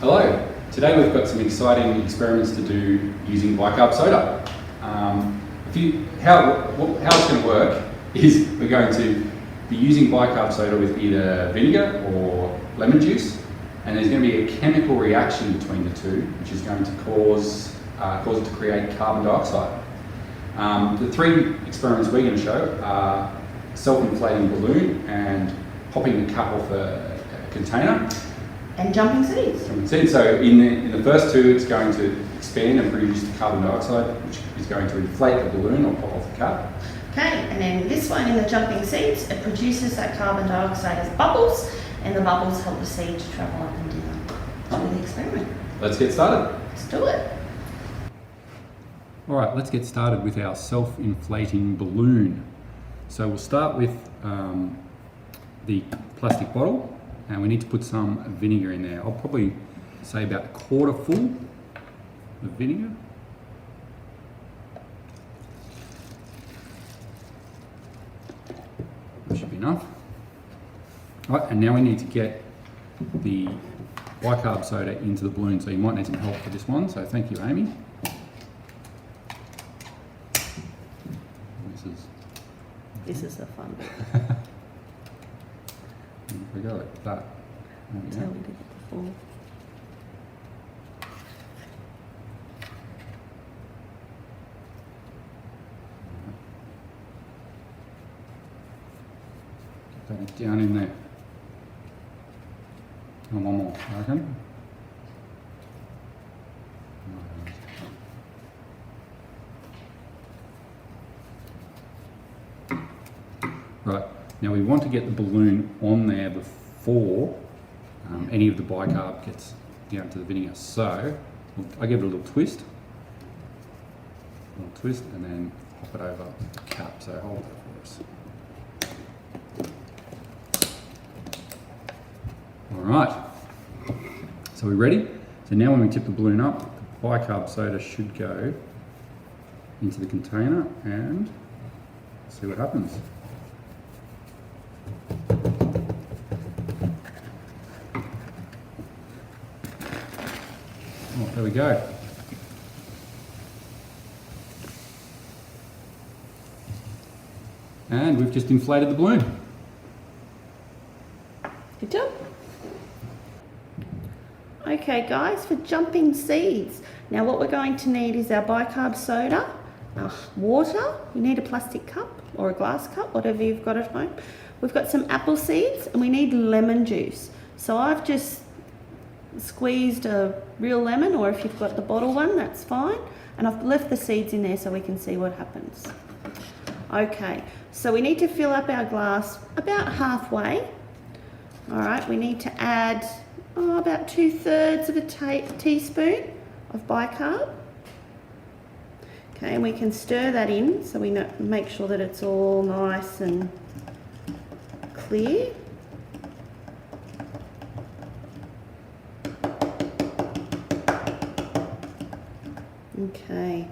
Hello, today we've got some exciting experiments to do using Bicarb Soda. How it's going to work is we're going to be using Bicarb Soda with either vinegar or lemon juice, and there's going to be a chemical reaction between the two, which is going to cause it to create carbon dioxide. The three experiments we're going to show are self-inflating balloon and popping the cap off a container. And jumping seeds. So in the first two, it's going to expand and produce the carbon dioxide, which is going to inflate the balloon or pop off the cap. Okay, and then this one in the jumping seeds, it produces that carbon dioxide as bubbles, and the bubbles help the seed to travel up and down through the experiment. Let's get started. Let's do it. All right, let's get started with our self-inflating balloon. So we'll start with the plastic bottle, and we need to put some vinegar in there. I'll probably say about a quarter full of vinegar. That should be enough. All right, and now we need to get the bicarb soda into the balloon, so you might need some help for this one, so thank you, Amy. This is the fun bit. We go like that. That's how we did it before. Get that down in there. And one more, I reckon. Right, now we want to get the balloon on there before any of the bicarb gets down to the vinegar. So I give it a little twist, and then pop it over the cap. So hold that for us. All right, so we're ready. So now when we tip the balloon up, the bicarb soda should go into the container and see what happens. Oh, there we go. And we've just inflated the balloon. Good job. Okay guys, for jumping seeds, now what we're going to need is our bicarb soda, water, you need a plastic cup or a glass cup, whatever you've got at home. We've got some apple seeds and we need lemon juice. So I've just squeezed a real lemon, or if you've got the bottle one, that's fine. And I've left the seeds in there so we can see what happens. Okay, so we need to fill up our glass about halfway. All right, we need to add about 2/3 of a teaspoon of bicarb. Okay, and we can stir that in so we make sure that it's all nice and clear. Okay,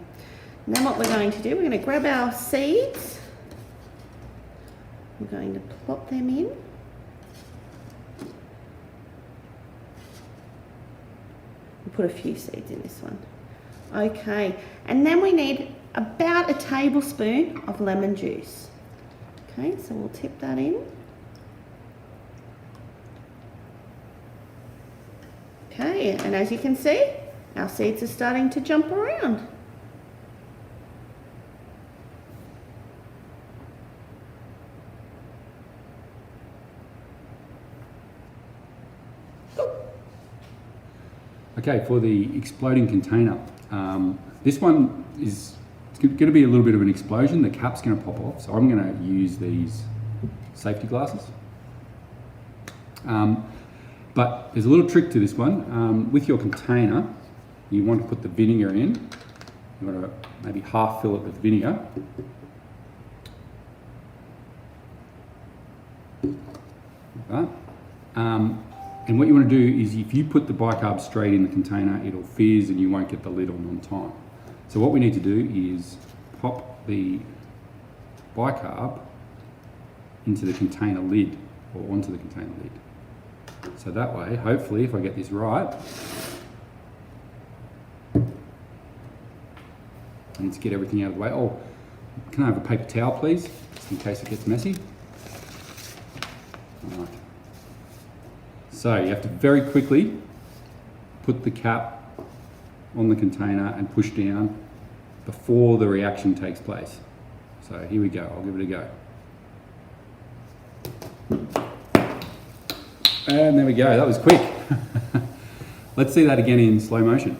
and then what we're going to do, we're going to grab our seeds. We're going to plop them in. We'll put a few seeds in this one. Okay, and then we need about a tablespoon of lemon juice. Okay, so we'll tip that in. Okay, and as you can see, our seeds are starting to jump around. Okay, for the exploding container, this one is going to be a little bit of an explosion. The cap's going to pop off, so I'm going to use these safety glasses. But there's a little trick to this one. With your container, you want to put the vinegar in. You want to maybe half fill it with vinegar. Like that. And what you want to do is, if you put the bicarb straight in the container, it'll fizz and you won't get the lid on time. So what we need to do is pop the bicarb into the container lid, or onto the container lid. So that way, hopefully, if I get this right, I need to get everything out of the way. Oh, can I have a paper towel, please? Just in case it gets messy. All right. So you have to very quickly put the cap on the container and push down before the reaction takes place. So here we go, I'll give it a go. And there we go, that was quick. Let's see that again in slow motion.